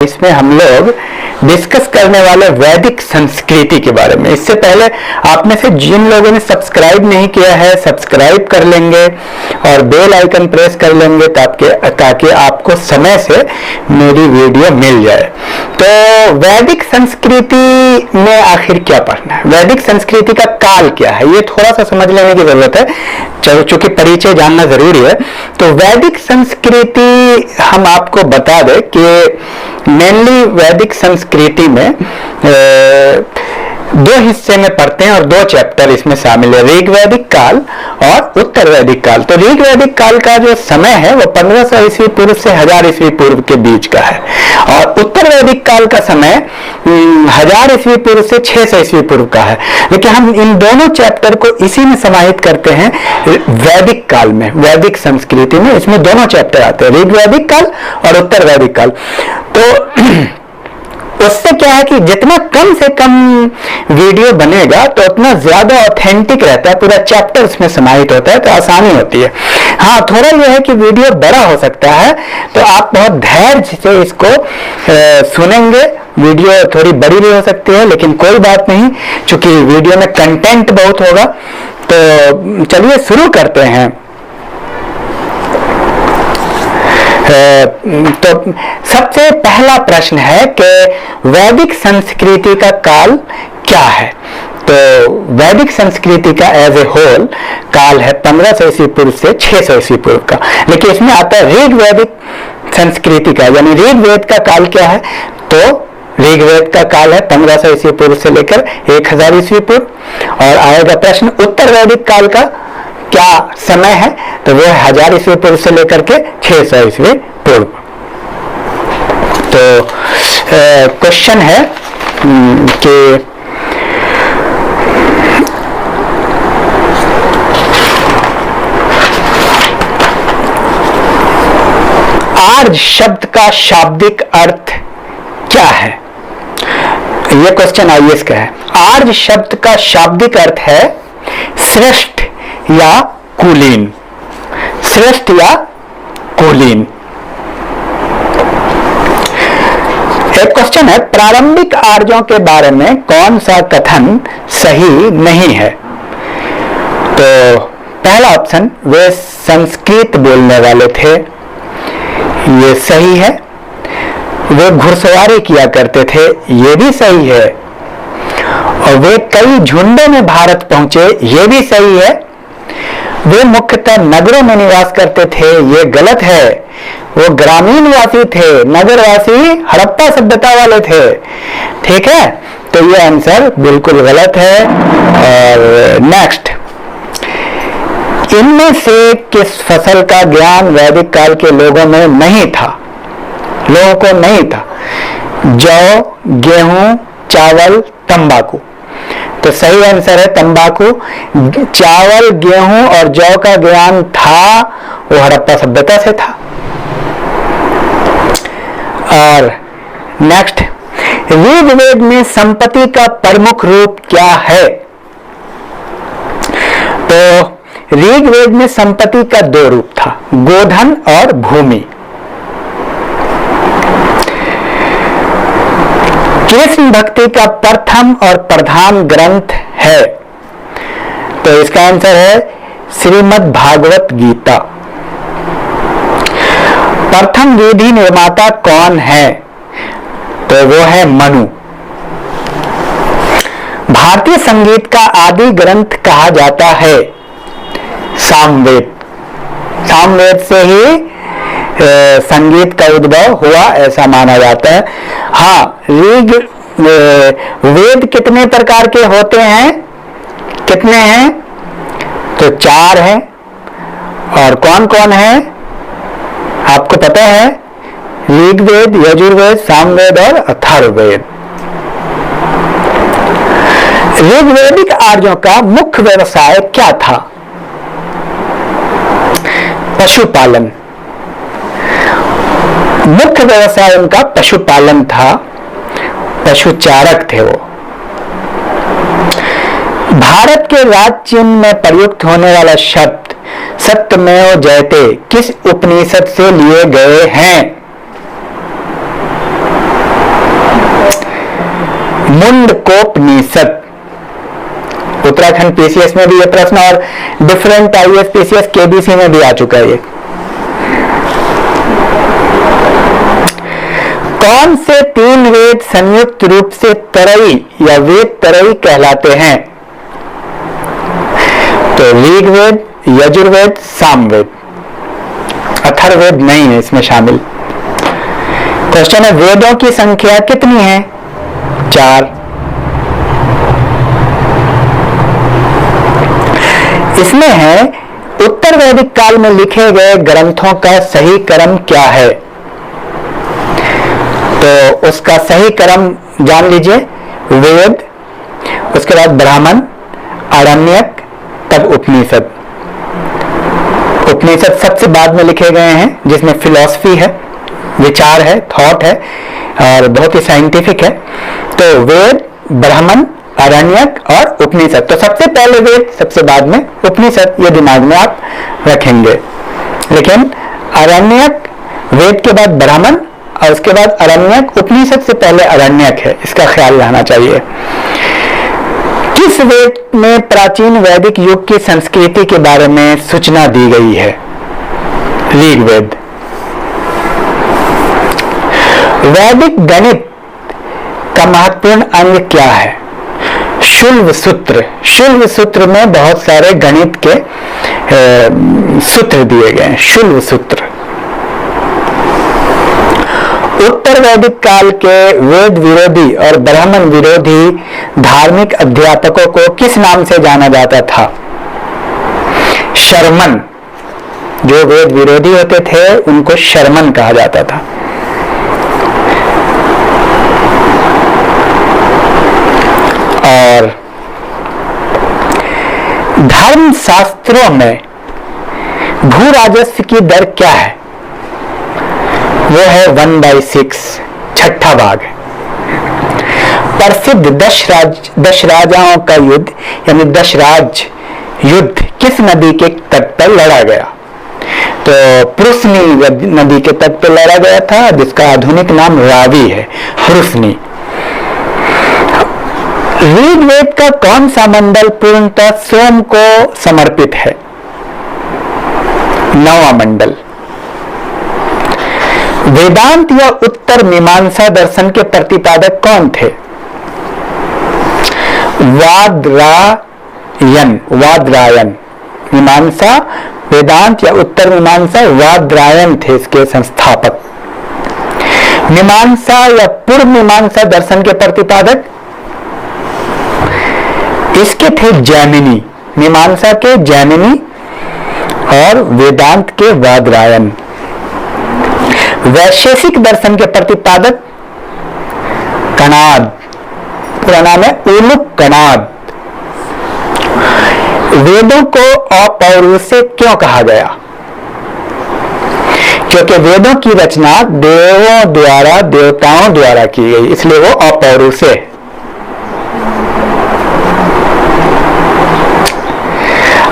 इसमें हम लोग डिस्कस करने वाले वैदिक संस्कृति के बारे में। इससे पहले आप में से जिन लोगों ने सब्सक्राइब नहीं किया है, सब्सक्राइब कर लेंगे और बेल आइकन प्रेस कर लेंगे ताकि आपको समय से मेरी वीडियो मिल जाए। तो वैदिक संस्कृति में आखिर क्या पढ़ना है, वैदिक संस्कृति का काल क्या है, ये थोड़ा सा समझ लेने की जरूरत है, चूंकि परिचय जानना जरूरी है। तो वैदिक संस्कृति हम आपको बता दें कि मेनली वैदिक संस्कृति में दो हिस्से में पढ़ते हैं और दो चैप्टर इसमें शामिल है, ऋग वैदिक काल और उत्तर वैदिक काल। तो ऋग वैदिक काल का जो समय है वो 1500 ईस्वी पूर्व से 1000 ईस्वी पूर्व के बीच का है, और उत्तर वैदिक काल का समय 1000 ईस्वी पूर्व से 600 ईस्वी पूर्व का है। लेकिन हम इन दोनों चैप्टर को इसी में समाहित करते हैं वैदिक काल में, वैदिक संस्कृति में। इसमें दोनों चैप्टर आते हैं, ऋग वैदिक काल और उत्तर वैदिक काल। तो उससे क्या है कि जितना कम से कम वीडियो बनेगा तो उतना ज्यादा ऑथेंटिक रहता है, पूरा चैप्टर उसमें समाहित होता है, तो आसानी होती है। हाँ, थोड़ा यह है कि वीडियो बड़ा हो सकता है, तो आप बहुत धैर्य से इसको सुनेंगे। वीडियो थोड़ी बड़ी भी हो सकती है, लेकिन कोई बात नहीं, क्योंकि वीडियो में कंटेंट बहुत होगा। तो चलिए शुरू करते हैं। तो सबसे पहला प्रश्न है कि वैदिक संस्कृति का काल क्या है। तो वैदिक संस्कृति का एज ए होल काल है 1500 ईस्वी पूर्व से 600 ईस्वी पूर्व का। लेकिन इसमें आता है ऋग वैदिक संस्कृति का, यानी ऋग वेद का काल क्या है। तो ऋग वेद का काल है 1500 ईस्वी पूर्व से लेकर 1000 ईस्वी पूर्व। और आएगा प्रश्न उत्तर वैदिक काल का क्या समय है, तो वो 1000 ईस्वी पूर्व से लेकर के 600 ईस्वी पूर्व। तो क्वेश्चन है कि आर्य शब्द का शाब्दिक अर्थ क्या है। यह क्वेश्चन आईएएस का है। आर्य शब्द का शाब्दिक अर्थ है श्रेष्ठ या कुलीन, श्रेष्ठ या कुलीन। एक क्वेश्चन है, प्रारंभिक आर्यों के बारे में कौन सा कथन सही नहीं है। तो पहला ऑप्शन, वे संस्कृत बोलने वाले थे, ये सही है। वे घुड़सवारी किया करते थे, ये भी सही है। और वे कई झुंडों में भारत पहुंचे, ये भी सही है। वे मुख्यतः नगरों में निवास करते थे, ये गलत है। वो ग्रामीण वासी थे, नगरवासी हड़प्पा सभ्यता वाले थे। ठीक है, तो ये आंसर बिल्कुल गलत है। और नेक्स्ट, इनमें से किस फसल का ज्ञान वैदिक काल के लोगों में नहीं था, लोगों को नहीं था। जौ, गेहूं, चावल, तंबाकू। तो सही आंसर है तंबाकू। चावल, गेहूं और जौ का ज्ञान था, वो हड़प्पा सभ्यता से था। और नेक्स्ट, ऋग्वेद में संपत्ति का प्रमुख रूप क्या है। तो ऋग्वेद में संपत्ति का दो रूप था, गोधन और भूमि। कृष्ण भक्ति का प्रथम और प्रधान ग्रंथ है। तो इसका आंसर है श्रीमद् भागवत गीता। प्रथम विधि निर्माता कौन है। तो वो है मनु। भारतीय संगीत का आदि ग्रंथ कहा जाता है सामवेद। सामवेद से ही संगीत का उद्भव हुआ ऐसा माना जाता है। हाँ, वेद कितने प्रकार के होते हैं, कितने हैं। तो 4 हैं। और कौन कौन है आपको पता है, ऋग्वेद, यजुर्वेद, सामवेद और अथर्ववेद। ऋग्वेदिक आर्यों का मुख्य व्यवसाय क्या था। पशुपालन। मुख्य व्यवसाय उनका पशुपालन था, पशुचारक थे वो। भारत के राज्य में प्रयुक्त होने वाला शब्द सत्यमेव जयते किस उपनिषद से लिए गए हैं। मुंडकोपनिषद। उत्तराखंड पीसीएस में भी ये प्रश्न और डिफरेंट आईएएस पीसीएस केबीसी में भी आ चुका है ये। कौन से 3 वेद संयुक्त रूप से तरई या वेद तरई कहलाते हैं? तो ऋग्वेद, यजुर्वेद, सामवेद। अथर्ववेद नहीं है इसमें शामिल। क्वेश्चन है वेदों की संख्या कितनी है? 4। इसमें है उत्तर वैदिक काल में लिखे गए ग्रंथों का सही क्रम क्या है? तो उसका सही क्रम जान लीजिए। वेद, उसके बाद ब्राह्मण, आरण्यक, तब उपनिषद। उपनिषद सबसे बाद में लिखे गए हैं, जिसमें फिलॉसफी है, विचार है, थॉट है और बहुत ही साइंटिफिक है। तो वेद, ब्राह्मण, आरण्यक और उपनिषद। तो सबसे पहले वेद, सबसे बाद में उपनिषद, ये दिमाग में आप रखेंगे। लेकिन आरण्यक, वेद के बाद ब्राह्मण और उसके बाद आरण्यक, उपनिषद से पहले आरण्यक है, इसका ख्याल रहना चाहिए। किस वेद में प्राचीन वैदिक युग की संस्कृति के बारे में सूचना दी गई है? ऋग्वेद। वैदिक गणित का महत्वपूर्ण अंग क्या है? शुल्ब सूत्र। शुल्ब सूत्र में बहुत सारे गणित के सूत्र दिए गए हैं, शुल्ब सूत्र। उत्तर वैदिक काल के वेद विरोधी और ब्राह्मण विरोधी धार्मिक अध्यापकों को किस नाम से जाना जाता था? शर्मन। जो वेद विरोधी होते थे उनको शर्मन कहा जाता था। और धर्म शास्त्रों में भू राजस्व की दर क्या है? वो है 1/6, छठा भाग। प्रसिद्ध दश राजाओं का युद्ध यानी दशराज युद्ध किस नदी के तट पर लड़ा गया? तो पृश्नी नदी के तट पर लड़ा गया था, जिसका आधुनिक नाम रावी है, पृश्नी। ऋग्वेद का कौन सा मंडल पूर्णतः सोम को समर्पित है? 9वां मंडल। वेदांत या उत्तर मीमांसा दर्शन के प्रतिपादक कौन थे? वादरायन। मीमांसा, वेदांत या उत्तर मीमांसा, वादरायन थे इसके संस्थापक। मीमांसा या पूर्व मीमांसा दर्शन के प्रतिपादक इसके थे जैमिनी। मीमांसा के जैमिनी और वेदांत के वादरायन। वैशेषिक दर्शन के प्रतिपादक कणाद, पूरा नाम है उलुक कणाद। वेदों को अपौरुषेय क्यों कहा गया? क्योंकि वेदों की रचना देवों द्वारा, देवताओं द्वारा की गई, इसलिए वो अपौरुषेय।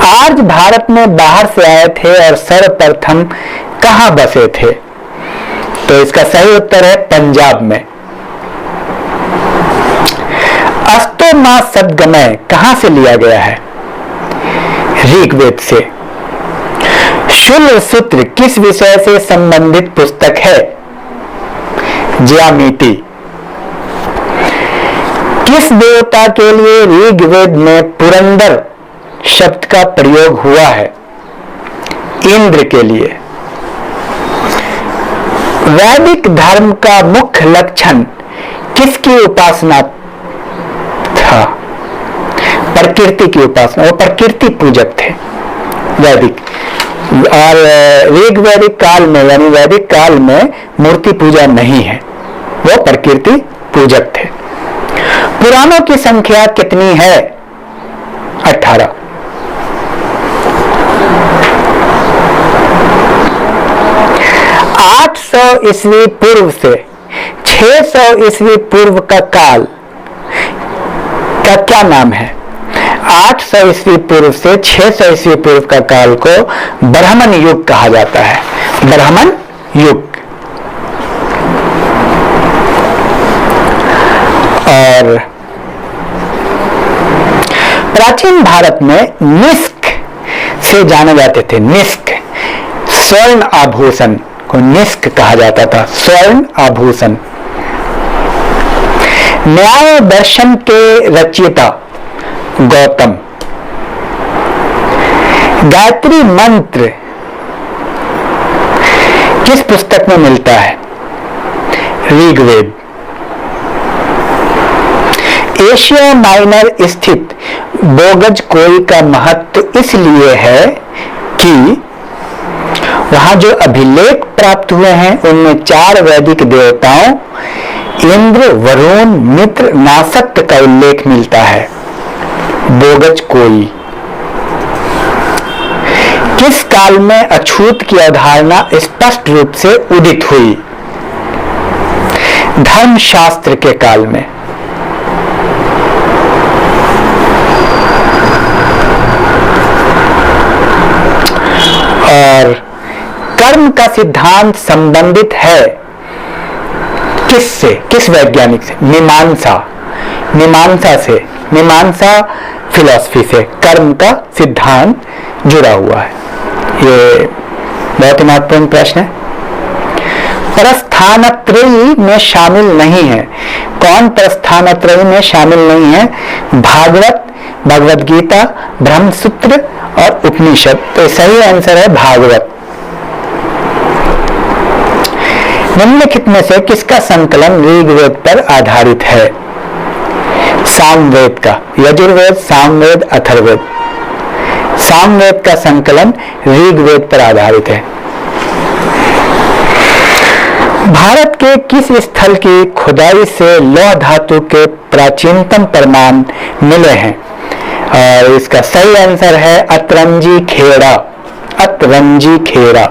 आज भारत में बाहर से आए थे और सर्वप्रथम कहां बसे थे? तो इसका सही उत्तर है पंजाब में। अस्तो मा सद्गमय कहां से लिया गया है? ऋग्वेद से। शुल्ब सूत्र किस विषय से संबंधित पुस्तक है? ज्यामिति। किस देवता के लिए ऋग्वेद में पुरंदर शब्द का प्रयोग हुआ है? इंद्र के लिए। वैदिक धर्म का मुख्य लक्षण किसकी उपासना था? प्रकृति की उपासना। वो प्रकृति पूजक थे वैदिक। और ऋग्वैदिक काल में यानी वैदिक काल में मूर्ति पूजा नहीं है, वो प्रकृति पूजक थे। पुराणों की संख्या कितनी है? 18। 800 ईस्वी पूर्व से 600 ईस्वी पूर्व का काल का क्या नाम है? 800 ईस्वी पूर्व से 600 ईस्वी पूर्व का काल को ब्राह्मण युग कहा जाता है। ब्राह्मण युग। और प्राचीन भारत में निष्क से जाने जाते थे। निष्क स्वर्ण आभूषण को निष्क कहा जाता था, स्वर्ण आभूषण। न्याय दर्शन के रचयिता गौतम। गायत्री मंत्र किस पुस्तक में मिलता है? ऋग्वेद। एशिया माइनर स्थित बोगज कोई का महत्व इसलिए है कि वहां जो अभिलेख प्राप्त हुए हैं उनमें 4 वैदिक देवताओं इंद्र, वरुण, मित्र, नासक्त का उल्लेख मिलता है। बोगज कोई किस काल में अछूत की अवधारणा स्पष्ट रूप से उदित हुई? धर्मशास्त्र के काल में। और कर्म का सिद्धांत संबंधित है किससे? किस वैज्ञानिक से? मीमांसा। मीमांसा से, मीमांसा फिलॉसफी से कर्म का सिद्धांत जुड़ा हुआ है। ये बहुत ही महत्वपूर्ण प्रश्न है। प्रस्थानत्रयी में शामिल नहीं है। कौन प्रस्थानत्रयी में शामिल नहीं है? भागवत, भगवद गीता, ब्रह्मसूत्र और उपनिषद। तो सही आंसर है भागवत। निम्नलिखित में से किसका संकलन ऋग्वेद पर आधारित है? सामवेद का। यजुर्वेद, सामवेद, अथर्ववेद। सामवेद का संकलन ऋग्वेद पर आधारित है। भारत के किस स्थल की खुदाई से लौह धातु के प्राचीनतम प्रमाण मिले हैं? और इसका सही आंसर है अतरंजी खेड़ा। अतरंजी खेड़ा।